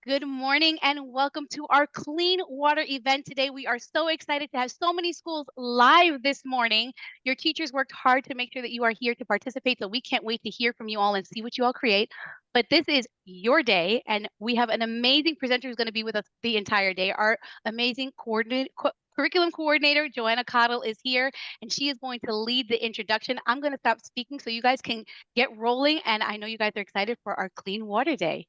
Good morning and welcome to our clean water event today. We are so excited to have so many schools live this morning. Your teachers worked hard to make sure that you are here to participate, so we can't wait to hear from you all and see what you all create. But this is your day, and we have an amazing presenter who's going to be with us the entire day. Our amazing curriculum coordinator, Joanna Cottle, is here, and she is going to lead the introduction. I'm going to stop speaking so you guys can get rolling, and I know you guys are excited for our Clean Water Day.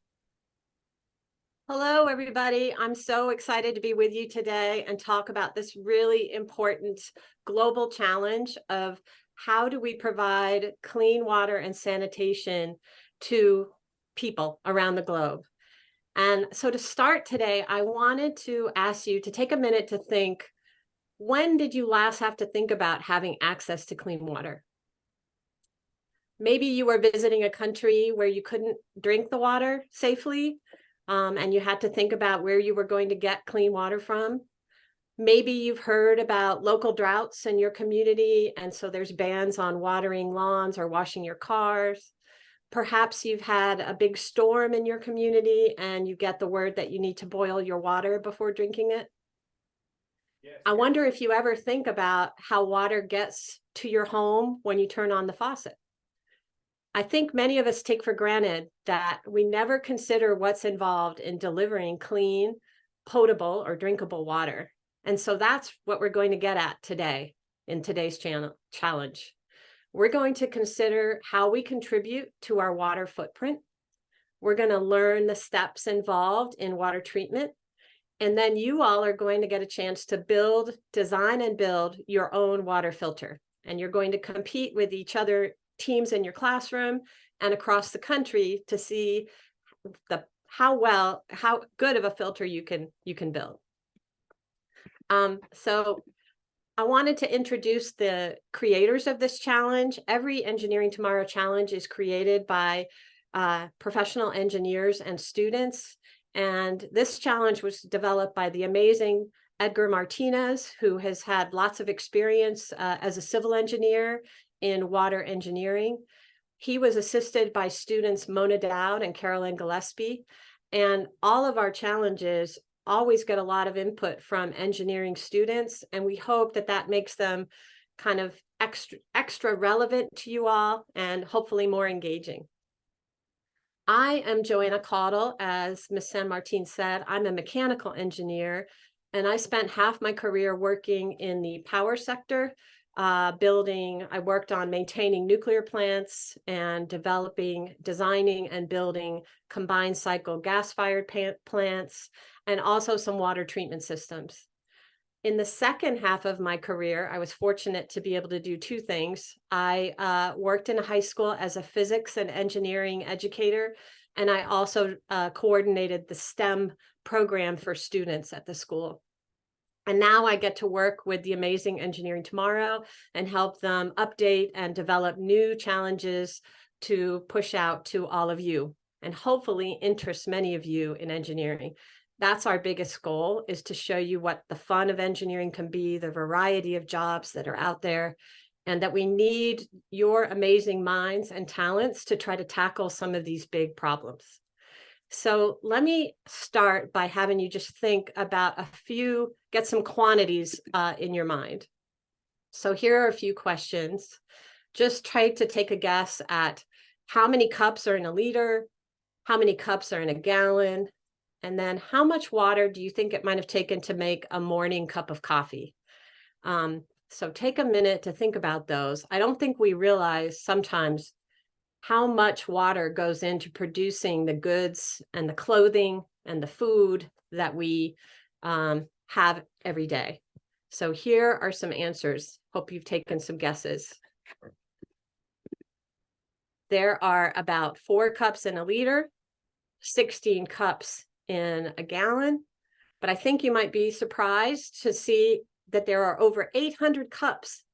Hello, everybody. I'm so excited to be with you today and talk about this really important global challenge of how do we provide clean water and sanitation to people around the globe. And so to start today, I wanted to ask you to take a minute to think, when did you last have to think about having access to clean water? Maybe you were visiting a country where you couldn't drink the water safely. And you had to think about where you were going to get clean water from. Maybe you've heard about local droughts in your community, and so there's bans on watering lawns or washing your cars. Perhaps you've had a big storm in your community and you get the word that you need to boil your water before drinking it. Yes. I wonder if you ever think about how water gets to your home when you turn on the faucet. I think many of us take for granted that we never consider what's involved in delivering clean, potable, or drinkable water. And so that's what we're going to get at today in today's challenge. We're going to consider how we contribute to our water footprint. We're going to learn the steps involved in water treatment. And then you all are going to get a chance to design and build your own water filter. And you're going to compete with each other, teams in your classroom and across the country, to see how good of a filter you can build. So I wanted to introduce the creators of this challenge. Every Engineering Tomorrow challenge is created by professional engineers and students. And this challenge was developed by the amazing Edgar Martinez, who has had lots of experience as a civil engineer in water engineering. He was assisted by students Mona Dowd and Carolyn Gillespie. And all of our challenges always get a lot of input from engineering students. And we hope that that makes them kind of extra relevant to you all and hopefully more engaging. I am Joanna Caudle. As Ms. San Martin said, I'm a mechanical engineer, and I spent half my career working in the power sector. I worked on maintaining nuclear plants and designing and building combined cycle gas-fired plants, and also some water treatment systems. In the second half of my career, I was fortunate to be able to do two things. I worked in a high school as a physics and engineering educator, and I also coordinated the STEM program for students at the school. And now I get to work with the amazing Engineering Tomorrow and help them update and develop new challenges to push out to all of you, and hopefully interest many of you in engineering. That's our biggest goal, is to show you what the fun of engineering can be, the variety of jobs that are out there, and that we need your amazing minds and talents to try to tackle some of these big problems. So let me start by having you just think about get some quantities in your mind. So here are a few questions. Just try to take a guess at how many cups are in a liter, how many cups are in a gallon, and then how much water do you think it might have taken to make a morning cup of coffee? So take a minute to think about those. I don't think we realize sometimes how much water goes into producing the goods and the clothing and the food that we have every day. So here are some answers. Hope you've taken some guesses. There are about 4 cups in a liter, 16 cups in a gallon, but I think you might be surprised to see that there are over 800 cups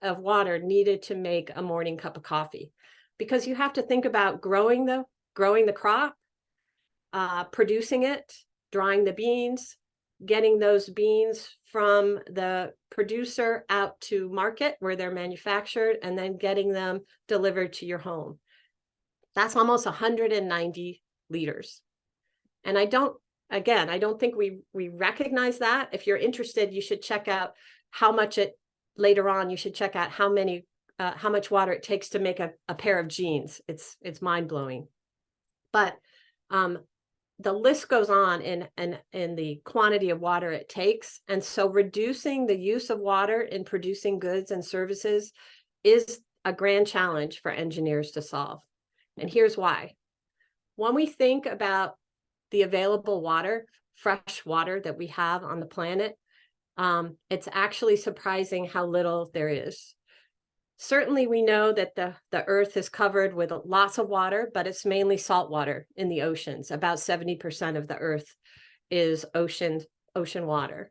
of water needed to make a morning cup of coffee, because you have to think about growing the crop, producing it, drying the beans, getting those beans from the producer out to market where they're manufactured, and then getting them delivered to your home. That's almost 190 liters. And I don't think we recognize that. If you're interested, you should check out how much later on, you should check out how much water it takes to make a pair of jeans. It's mind-blowing. But the list goes on in the quantity of water it takes. And so reducing the use of water in producing goods and services is a grand challenge for engineers to solve. And here's why. When we think about the available water, fresh water that we have on the planet, it's actually surprising how little there is. Certainly, we know that the Earth is covered with lots of water, but it's mainly salt water in the oceans. About 70% of the Earth is ocean water.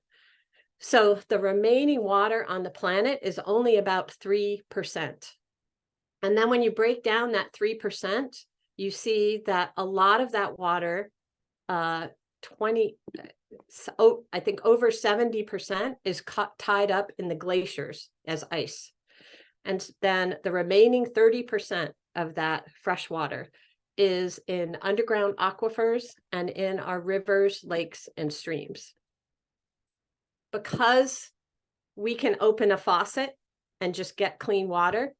So the remaining water on the planet is only about 3%. And then when you break down that 3%, you see that a lot of that water, I think over 70% is tied up in the glaciers as ice. And then the remaining 30% of that fresh water is in underground aquifers and in our rivers, lakes, and streams. Because we can open a faucet and just get clean water,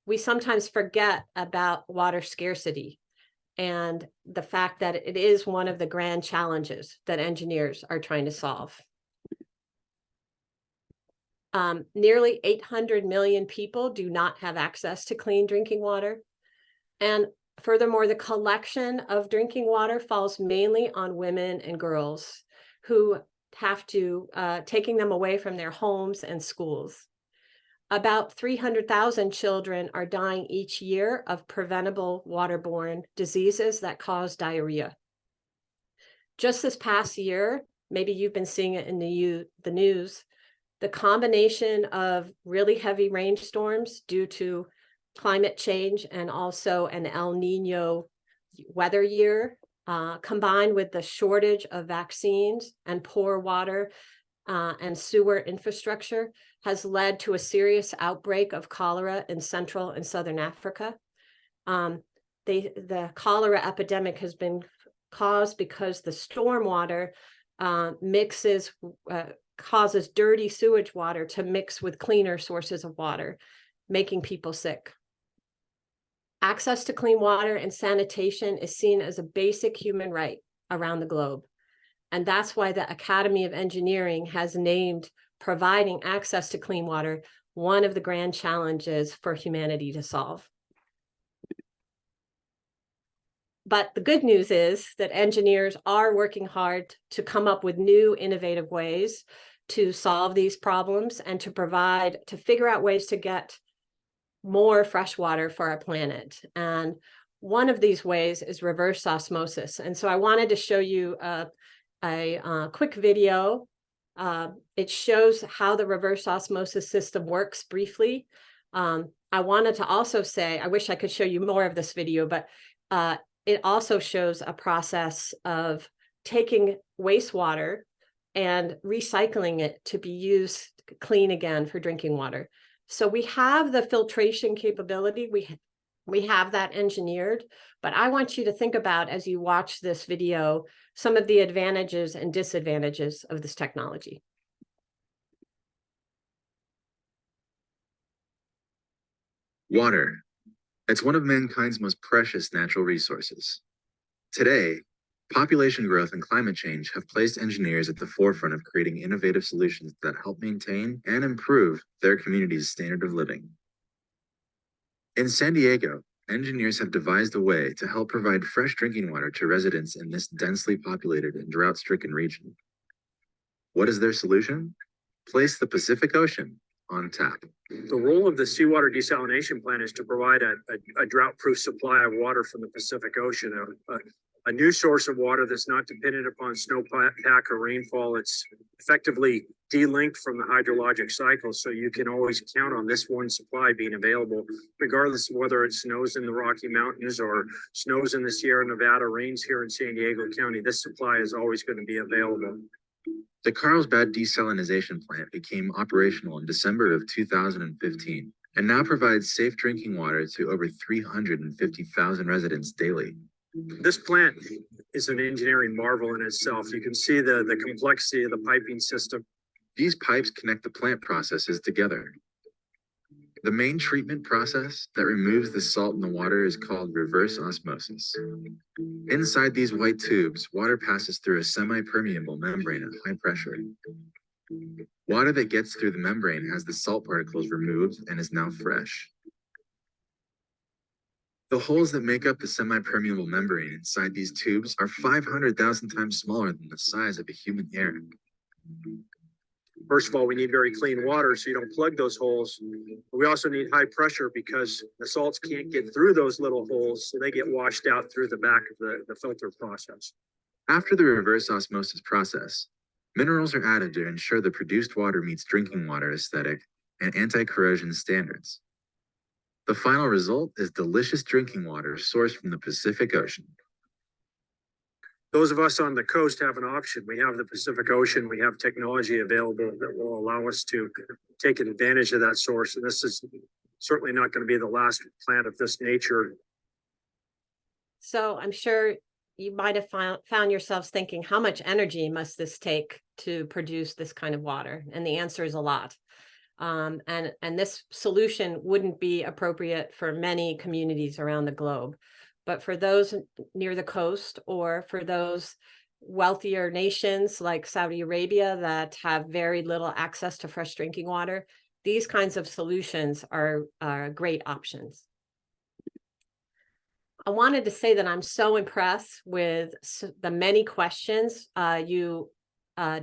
we sometimes forget about water scarcity and the fact that it is one of the grand challenges that engineers are trying to solve. Nearly 800 million people do not have access to clean drinking water. And furthermore, the collection of drinking water falls mainly on women and girls who have to, taking them away from their homes and schools. About 300,000 children are dying each year of preventable waterborne diseases that cause diarrhea. Just this past year, maybe you've been seeing it in the news, the combination of really heavy rainstorms due to climate change and also an El Nino weather year, combined with the shortage of vaccines and poor water and sewer infrastructure, has led to a serious outbreak of cholera in Central and Southern Africa. The cholera epidemic has been caused because the stormwater causes dirty sewage water to mix with cleaner sources of water, making people sick. Access to clean water and sanitation is seen as a basic human right around the globe. And that's why the Academy of Engineering has named providing access to clean water one of the grand challenges for humanity to solve. But the good news is that engineers are working hard to come up with new innovative ways to solve these problems and to figure out ways to get more fresh water for our planet. And one of these ways is reverse osmosis. And so I wanted to show you a quick video. It shows how the reverse osmosis system works briefly. I wanted to also say, I wish I could show you more of this video, but it also shows a process of taking wastewater and recycling it to be used clean again for drinking water. So we have the filtration capability. We have that engineered, but I want you to think about, as you watch this video, some of the advantages and disadvantages of this technology. Water. It's one of mankind's most precious natural resources. Today, population growth and climate change have placed engineers at the forefront of creating innovative solutions that help maintain and improve their community's standard of living. In San Diego, engineers have devised a way to help provide fresh drinking water to residents in this densely populated and drought-stricken region. What is their solution? Place the Pacific Ocean on tap. The role of the seawater desalination plant is to provide a drought-proof supply of water from the Pacific Ocean, a new source of water that's not dependent upon snowpack or rainfall. It's effectively delinked from the hydrologic cycle, so you can always count on this one supply being available, regardless of whether it snows in the Rocky Mountains or snows in the Sierra Nevada, rains here in San Diego County. This supply is always going to be available. The Carlsbad desalination plant became operational in December of 2015 and now provides safe drinking water to over 350,000 residents daily. This plant is an engineering marvel in itself. You can see the complexity of the piping system. These pipes connect the plant processes together. The main treatment process that removes the salt in the water is called reverse osmosis. Inside these white tubes, water passes through a semi-permeable membrane at high pressure. Water that gets through the membrane has the salt particles removed and is now fresh. The holes that make up the semi-permeable membrane inside these tubes are 500,000 times smaller than the size of a human hair. First of all, we need very clean water so you don't plug those holes. But we also need high pressure because the salts can't get through those little holes, so they get washed out through the back of the filter process. After the reverse osmosis process, minerals are added to ensure the produced water meets drinking water aesthetic and anti-corrosion standards. The final result is delicious drinking water sourced from the Pacific Ocean. Those of us on the coast have an option. We have the Pacific Ocean. We have technology available that will allow us to take advantage of that source. And this is certainly not going to be the last plant of this nature. So I'm sure you might have found yourselves thinking, how much energy must this take to produce this kind of water? And the answer is a lot. And this solution wouldn't be appropriate for many communities around the globe. But for those near the coast, or for those wealthier nations like Saudi Arabia that have very little access to fresh drinking water, these kinds of solutions are great options. I wanted to say that I'm so impressed with the many questions you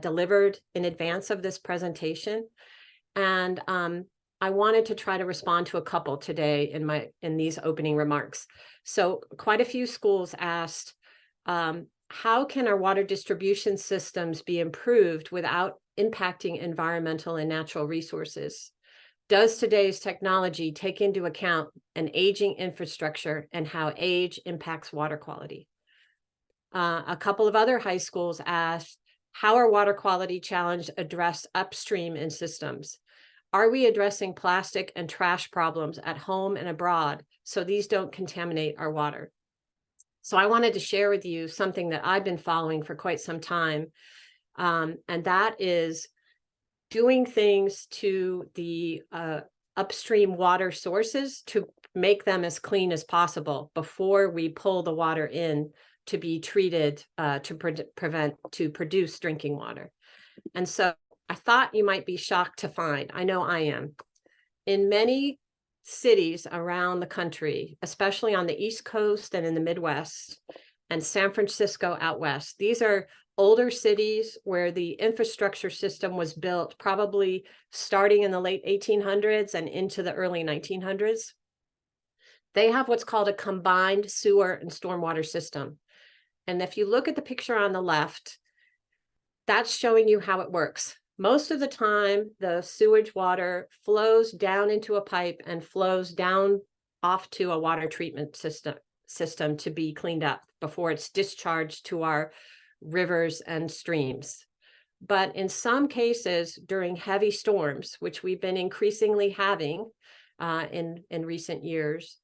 delivered in advance of this presentation. And I wanted to try to respond to a couple today in these opening remarks. So quite a few schools asked, how can our water distribution systems be improved without impacting environmental and natural resources? Does today's technology take into account an aging infrastructure and how age impacts water quality? A couple of other high schools asked, how are water quality challenges addressed upstream in systems? Are we addressing plastic and trash problems at home and abroad so these don't contaminate our water? So I wanted to share with you something that I've been following for quite some time, and that is doing things to the upstream water sources to make them as clean as possible before we pull the water in to be treated to produce drinking water. And so I thought you might be shocked to find, I know I am, in many cities around the country, especially on the East Coast and in the Midwest and San Francisco out west, these are older cities where the infrastructure system was built probably starting in the late 1800s and into the early 1900s. They have what's called a combined sewer and stormwater system. And if you look at the picture on the left, that's showing you how it works. Most of the time, the sewage water flows down into a pipe and flows down off to a water treatment system to be cleaned up before it's discharged to our rivers and streams. But in some cases, during heavy storms, which we've been increasingly having in recent years,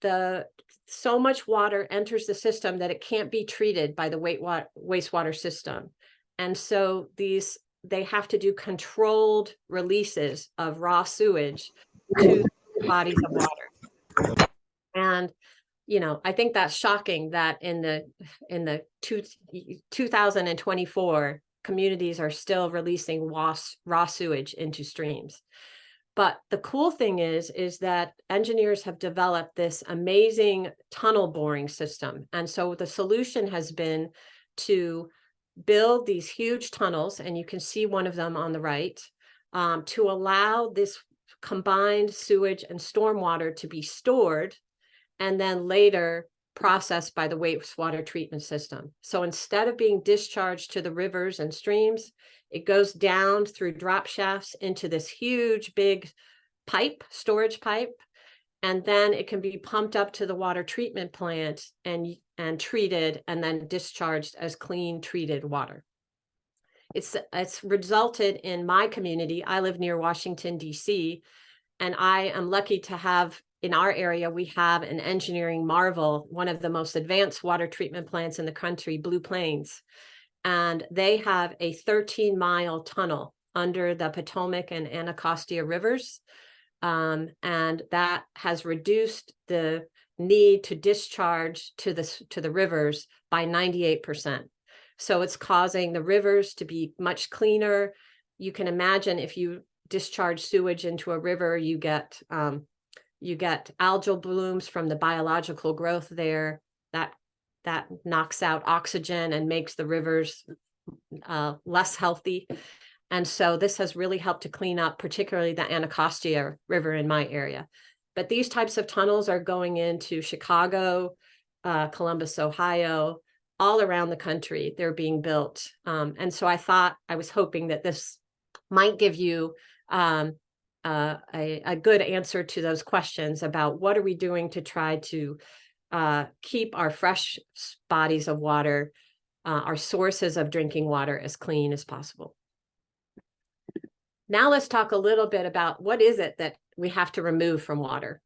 so much water enters the system that it can't be treated by the wastewater system. And so they have to do controlled releases of raw sewage to bodies of water. And, you know, I think that's shocking that in the 2024, communities are still releasing raw sewage into streams. But the cool thing is that engineers have developed this amazing tunnel boring system. And so the solution has been to build these huge tunnels, and you can see one of them on the right, to allow this combined sewage and stormwater to be stored and then later processed by the wastewater treatment system. So instead of being discharged to the rivers and streams, it goes down through drop shafts into this huge big pipe, storage pipe, and then it can be pumped up to the water treatment plant and treated and then discharged as clean treated water. It's resulted in my community. I live near Washington, D.C., and I am lucky to have in our area, we have an engineering marvel, one of the most advanced water treatment plants in the country, Blue Plains. And they have a 13-mile tunnel under the Potomac and Anacostia rivers. And that has reduced the need to discharge to the rivers by 98%. So it's causing the rivers to be much cleaner. You can imagine if you discharge sewage into a river, you get algal blooms from the biological growth there. That knocks out oxygen and makes the rivers less healthy. And so this has really helped to clean up, particularly the Anacostia River in my area. But these types of tunnels are going into Chicago, Columbus, Ohio, all around the country. They're being built. And so I was hoping that this might give you a good answer to those questions about what are we doing to try to keep our fresh bodies of water, our sources of drinking water as clean as possible. Now let's talk a little bit about what is it that we have to remove from water?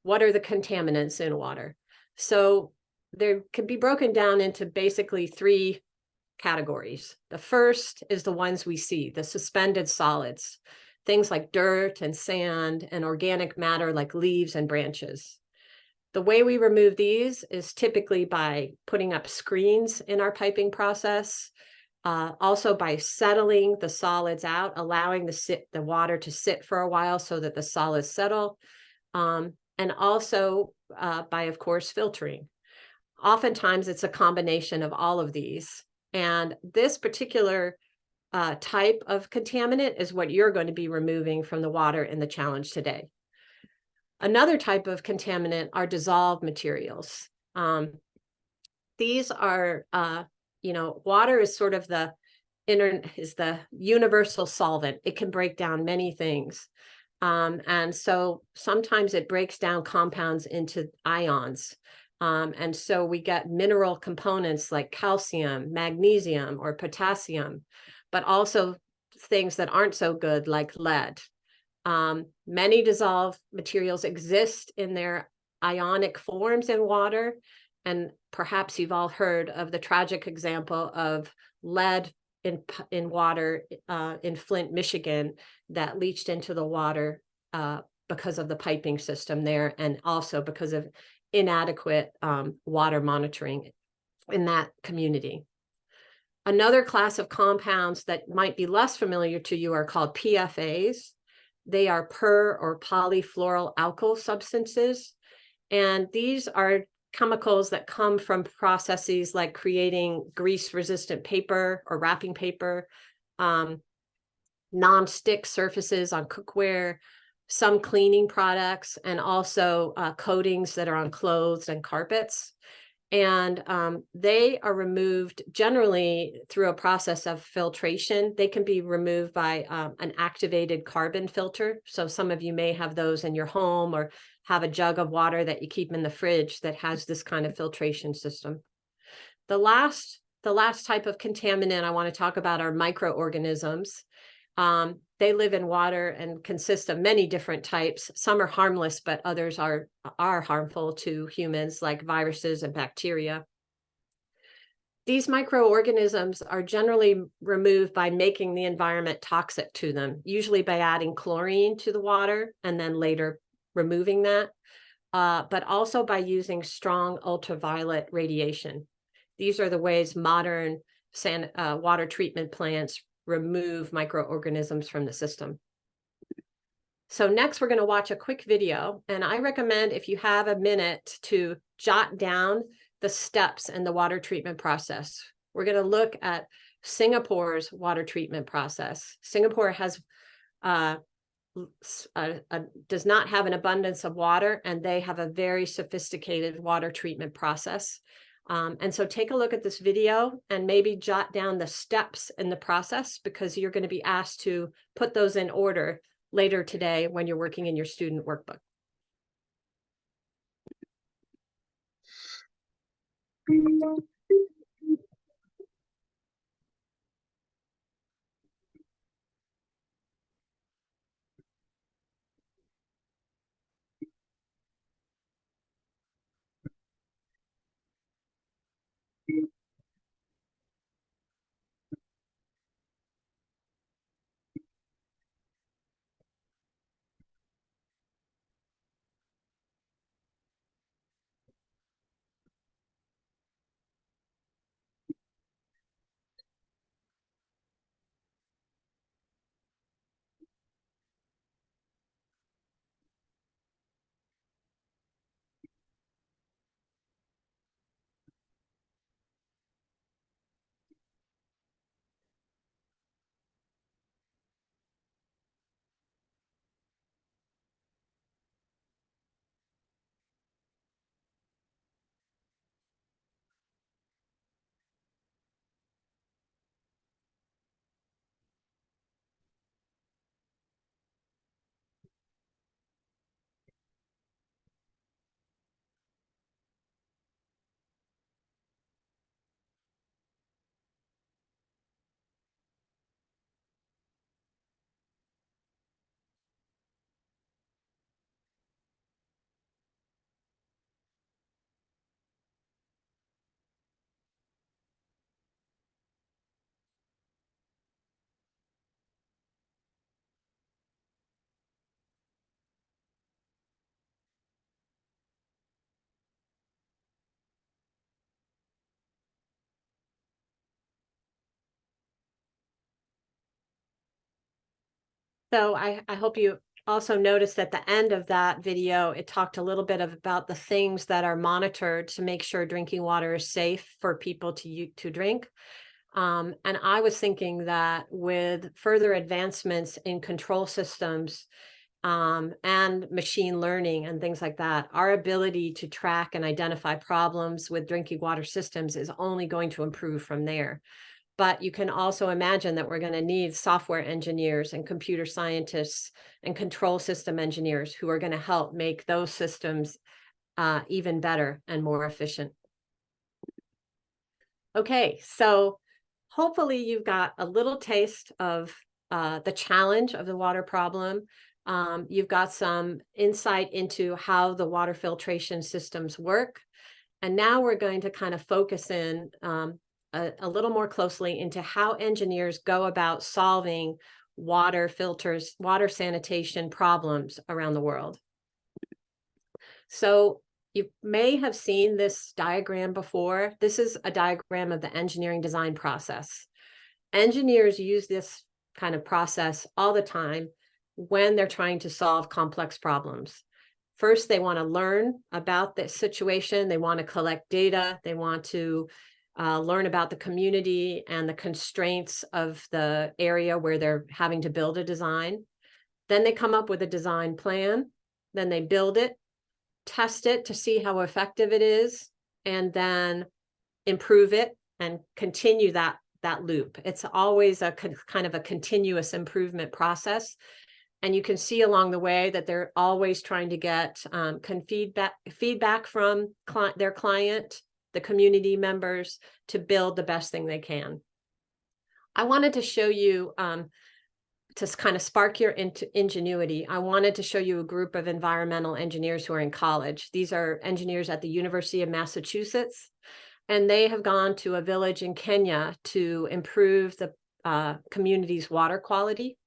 What are the contaminants in water? So they can be broken down into basically 3 categories. The first is the ones we see, the suspended solids, things like dirt and sand and organic matter like leaves and branches. The way we remove these is typically by putting up screens in our piping process, also by settling the solids out, allowing the water to sit for a while so that the solids settle, and also by, of course, filtering. Oftentimes, it's a combination of all of these. And this particular type of contaminant is what you're going to be removing from the water in the challenge today. Another type of contaminant are dissolved materials. These are, water is sort of the universal solvent. It can break down many things. And so sometimes it breaks down compounds into ions. And so we get mineral components like calcium, magnesium, or potassium, but also things that aren't so good like lead. Many dissolved materials exist in their ionic forms in water. And perhaps you've all heard of the tragic example of lead in water in Flint, Michigan, that leached into the water because of the piping system there, and also because of inadequate water monitoring in that community. Another class of compounds that might be less familiar to you are called PFAs. They are per or polyfluoroalkyl substances. And these are chemicals that come from processes like creating grease-resistant paper or wrapping paper, non-stick surfaces on cookware, some cleaning products, and also coatings that are on clothes and carpets. And they are removed generally through a process of filtration. They can be removed by an activated carbon filter. So some of you may have those in your home or have a jug of water that you keep in the fridge that has this kind of filtration system. The last type of contaminant I want to talk about are microorganisms. They live in water and consist of many different types. Some are harmless, but others are harmful to humans, like viruses and bacteria. These microorganisms are generally removed by making the environment toxic to them, usually by adding chlorine to the water and then later removing that, but also by using strong ultraviolet radiation. These are the ways modern water treatment plants remove microorganisms from the system. So next, we're going to watch a quick video, and I recommend, if you have a minute, to jot down the steps in the water treatment process. We're going to look at Singapore's water treatment process. Singapore has does not have an abundance of water, and they have a very sophisticated water treatment process. And so take a look at this video and maybe jot down the steps in the process, because you're going to be asked to put those in order later today when you're working in your student workbook. So I hope you also noticed at the end of that video, it talked a little bit about the things that are monitored to make sure drinking water is safe for people to drink. And I was thinking that with further advancements in control systems and machine learning and things like that, our ability to track and identify problems with drinking water systems is only going to improve from there. But you can also imagine that we're going to need software engineers and computer scientists and control system engineers who are going to help make those systems even better and more efficient. Okay, so hopefully you've got a little taste of the challenge of the water problem. You've got some insight into how the water filtration systems work. And now we're going to kind of focus in a little more closely into how engineers go about solving water filters, water sanitation problems around the world. So you may have seen this diagram before. This is a diagram of the engineering design process. Engineers use this kind of process all the time when they're trying to solve complex problems. First, they want to learn about the situation. They want to collect data. They want to learn about the community and the constraints of the area where they're having to build a design. Then they come up with a design plan. Then they build it, test it to see how effective it is, and then improve it and continue that loop. It's always a kind of a continuous improvement process. And you can see along the way that they're always trying to get feedback from their client, the community members, to build the best thing they can. I wanted to show you, to kind of spark your ingenuity, I wanted to show you a group of environmental engineers who are in college. These are engineers at the University of Massachusetts, and they have gone to a village in Kenya to improve the community's water quality.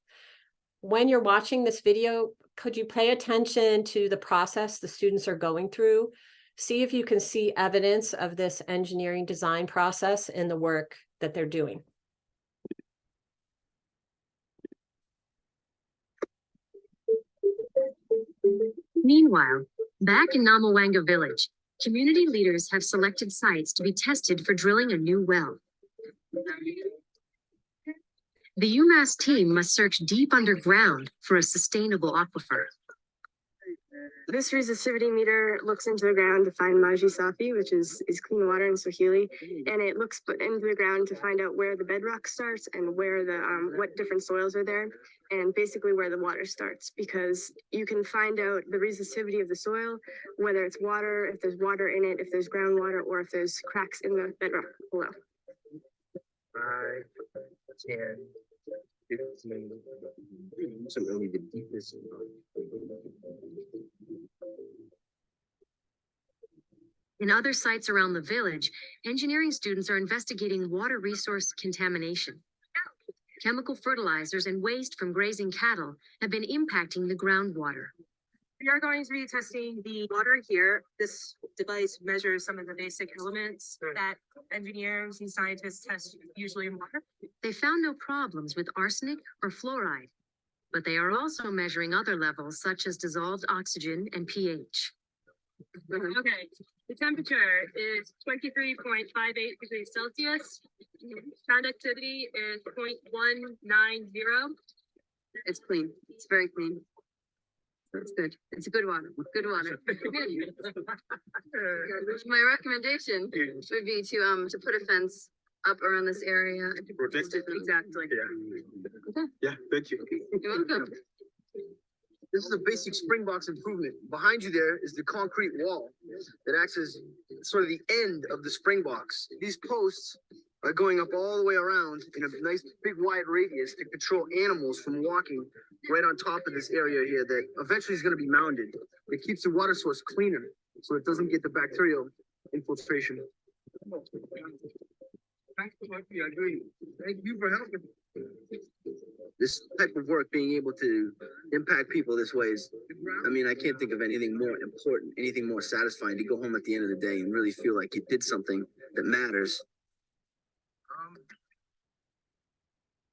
When you're watching this video, could you pay attention to the process the students are going through? See if you can see evidence of this engineering design process in the work that they're doing. Meanwhile, back in Namawanga village, community leaders have selected sites to be tested for drilling a new well. The UMass team must search deep underground for a sustainable aquifer. This resistivity meter looks into the ground to find Maji Safi, which is clean water in Swahili, and it looks into the ground to find out where the bedrock starts and where the what different soils are there, and basically where the water starts, because you can find out the resistivity of the soil, whether it's water, if there's water in it, if there's groundwater, or if there's cracks in the bedrock below. 5, 10, 15, so only the deepest. In other sites around the village, engineering students are investigating water resource contamination. Chemical fertilizers and waste from grazing cattle have been impacting the groundwater. We are going to be testing the water here. This device measures some of the basic elements that engineers and scientists test usually in water. They found no problems with arsenic or fluoride, but they are also measuring other levels such as dissolved oxygen and pH. Okay, the temperature is 23.58 degrees Celsius. Conductivity is 0.190. It's clean. It's very clean. That's good. It's a good water. Good water. My recommendation would be to put a fence up around this area. Protect it. Exactly. Yeah. Okay. Yeah, thank you. You're welcome. This is a basic spring box improvement. Behind you there is the concrete wall that acts as sort of the end of the spring box. These posts are going up all the way around in a nice big wide radius to control animals from walking right on top of this area here that eventually is going to be mounded. It keeps the water source cleaner so it doesn't get the bacterial infiltration. Thank you for helping. This type of work, being able to impact people this way is, I mean, I can't think of anything more important, anything more satisfying to go home at the end of the day and really feel like you did something that matters.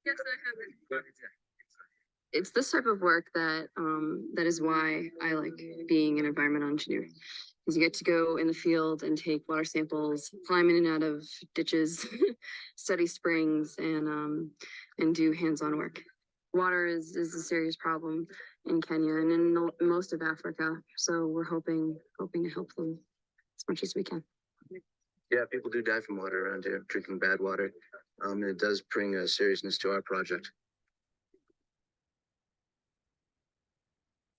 Yes, I have it. It's this type of work that that is why I like being an environmental engineer. Because you get to go in the field and take water samples, climb in and out of ditches, study springs, and do hands-on work. Water is a serious problem in Kenya and in most of Africa. So we're hoping to help them as much as we can. Yeah, people do die from water around here, drinking bad water. And it does bring a seriousness to our project.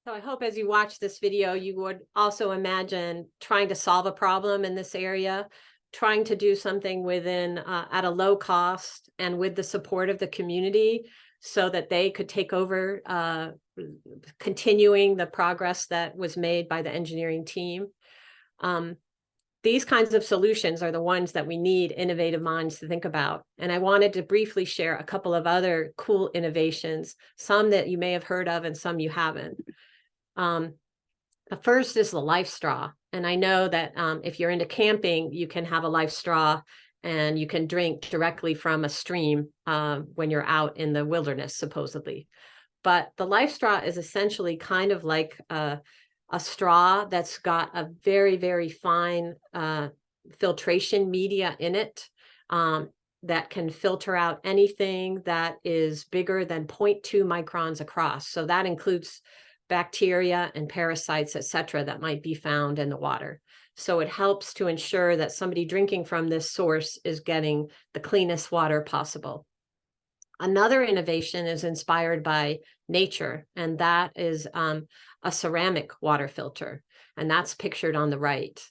So I hope as you watch this video, you would also imagine trying to solve a problem in this area, trying to do something within at a low cost and with the support of the community so that they could take over continuing the progress that was made by the engineering team. These kinds of solutions are the ones that we need innovative minds to think about. And I wanted to briefly share a couple of other cool innovations, some that you may have heard of and some you haven't. The first is the life straw. And I know that if you're into camping, you can have a life straw and you can drink directly from a stream when you're out in the wilderness, supposedly. But the life straw is essentially kind of like a straw that's got a very, very fine filtration media in it that can filter out anything that is bigger than 0.2 microns across. So that includes bacteria and parasites, etc., that might be found in the water. So it helps to ensure that somebody drinking from this source is getting the cleanest water possible. Another innovation is inspired by nature, and that is a ceramic water filter, and that's pictured on the right.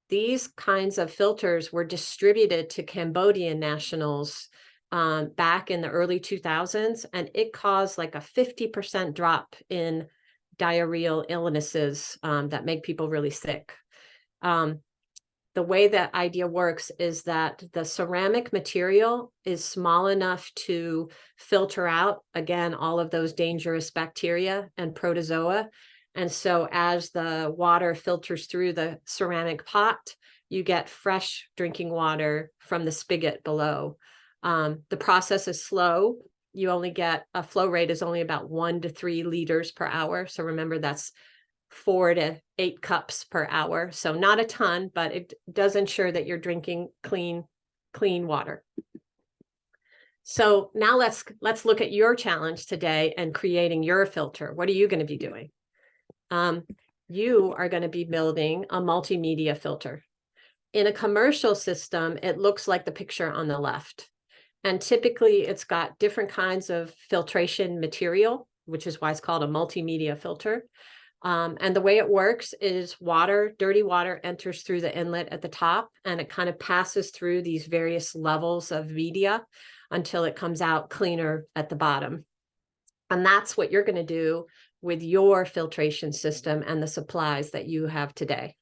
These kinds of filters were distributed to Cambodian nationals back in the early 2000s, and it caused like a 50% drop in diarrheal illnesses that make people really sick. The way that idea works is that the ceramic material is small enough to filter out, again, all of those dangerous bacteria and protozoa. And so as the water filters through the ceramic pot, you get fresh drinking water from the spigot below. The process is slow. You only get a flow rate is only about 1 to 3 liters per hour. So remember, that's 4 to 8 cups per hour. So not a ton, but it does ensure that you're drinking clean water. So now let's look at your challenge today and creating your filter. What are you going to be doing? You are going to be building a multimedia filter. In a commercial system, it looks like the picture on the left. And typically it's got different kinds of filtration material, which is why it's called a multimedia filter. And the way it works is dirty water enters through the inlet at the top, and it kind of passes through these various levels of media until it comes out cleaner at the bottom. And that's what you're going to do with your filtration system and the supplies that you have today.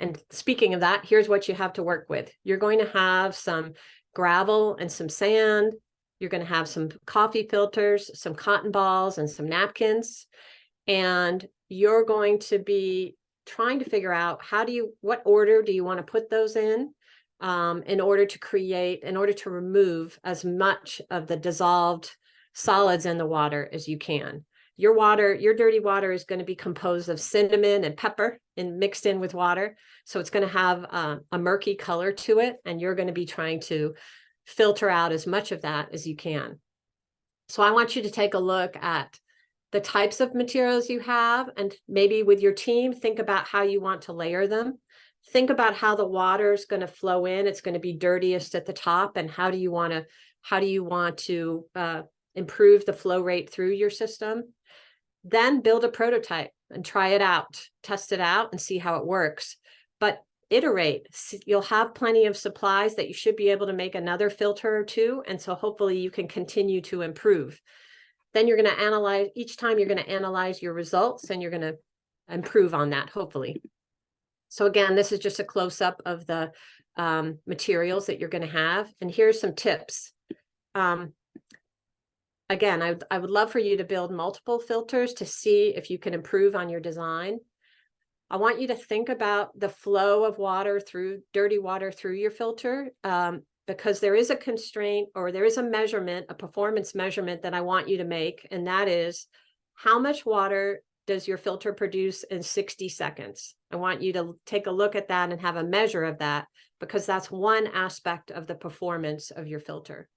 And speaking of that, here's what you have to work with. You're going to have some gravel and some sand. You're going to have some coffee filters, some cotton balls, and some napkins. And you're going to be trying to figure out what order do you want to put those in order to remove as much of the dissolved solids in the water as you can. Your dirty water is going to be composed of cinnamon and pepper and mixed in with water. So it's going to have a murky color to it. And you're going to be trying to filter out as much of that as you can. So I want you to take a look at the types of materials you have, and maybe with your team, think about how you want to layer them. Think about how the water is going to flow in. It's going to be dirtiest at the top. And how do you want to improve the flow rate through your system? Then build a prototype and try it out, test it out and see how it works. But iterate. You'll have plenty of supplies that you should be able to make another filter or two. And so hopefully you can continue to improve. Then you're going to analyze, each time you're going to analyze your results and you're going to improve on that, hopefully. So again, this is just a close-up of the materials that you're going to have. And here's some tips. Again, I would love for you to build multiple filters to see if you can improve on your design. I want you to think about the flow of dirty water through your filter, because there is a constraint, or there is a performance measurement that I want you to make. And that is, how much water does your filter produce in 60 seconds? I want you to take a look at that and have a measure of that, because that's one aspect of the performance of your filter.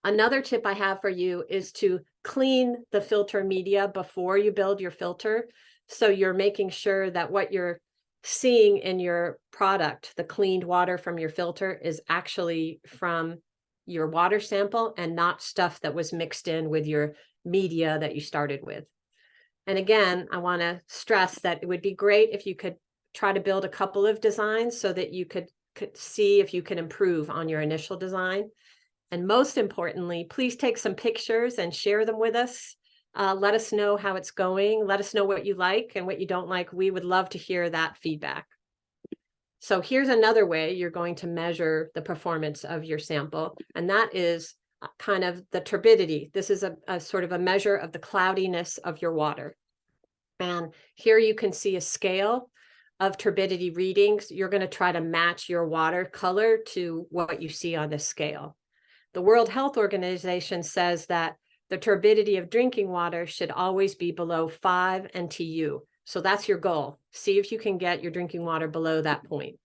Another tip I have for you is to clean the filter media before you build your filter. So you're making sure that what you're seeing in your product, the cleaned water from your filter, is actually from your water sample and not stuff that was mixed in with your media that you started with. And again, I want to stress that it would be great if you could try to build a couple of designs so that you could see if you can improve on your initial design. And most importantly, please take some pictures and share them with us. Let us know how it's going. Let us know what you like and what you don't like. We would love to hear that feedback. So here's another way you're going to measure the performance of your sample, and that is kind of the turbidity. This is a sort of a measure of the cloudiness of your water. And here you can see a scale of turbidity readings. You're going to try to match your water color to what you see on this scale. The World Health Organization says that the turbidity of drinking water should always be below 5 NTU. So that's your goal. See if you can get your drinking water below that point.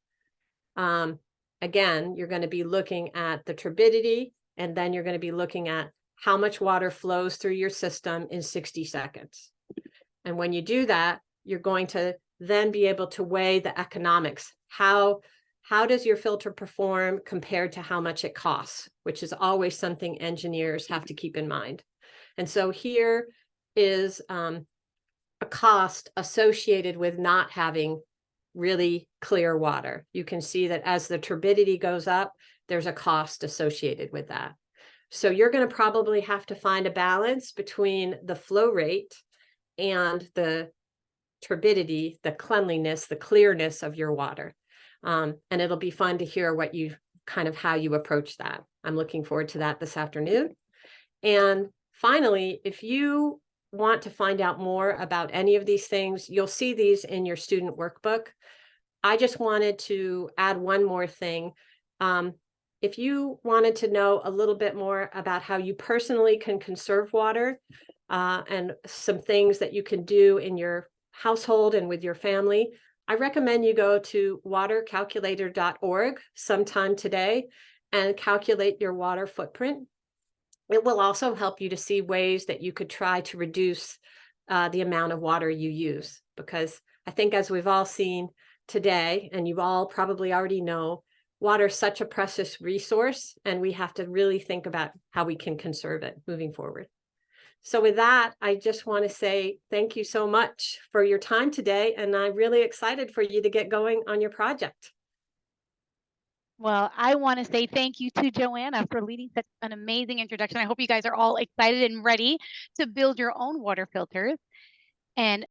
Again, you're going to be looking at the turbidity, and then you're going to be looking at how much water flows through your system in 60 seconds. And when you do that, you're going to then be able to weigh the economics. How does your filter perform compared to how much it costs, which is always something engineers have to keep in mind. And so here is a cost associated with not having really clear water. You can see that as the turbidity goes up, there's a cost associated with that. So you're going to probably have to find a balance between the flow rate and the turbidity, the cleanliness, the clearness of your water. And it'll be fun to hear how you approach that. I'm looking forward to that this afternoon. And finally, if you want to find out more about any of these things, you'll see these in your student workbook. I just wanted to add one more thing. If you wanted to know a little bit more about how you personally can conserve water, and some things that you can do in your household and with your family, I recommend you go to watercalculator.org sometime today and calculate your water footprint. It will also help you to see ways that you could try to reduce the amount of water you use, because I think, as we've all seen today, and you all probably already know, water is such a precious resource, and we have to really think about how we can conserve it moving forward. So with that, I just want to say thank you so much for your time today, and I'm really excited for you to get going on your project. Well, I want to say thank you to Joanna for leading such an amazing introduction. I hope you guys are all excited and ready to build your own water filters. And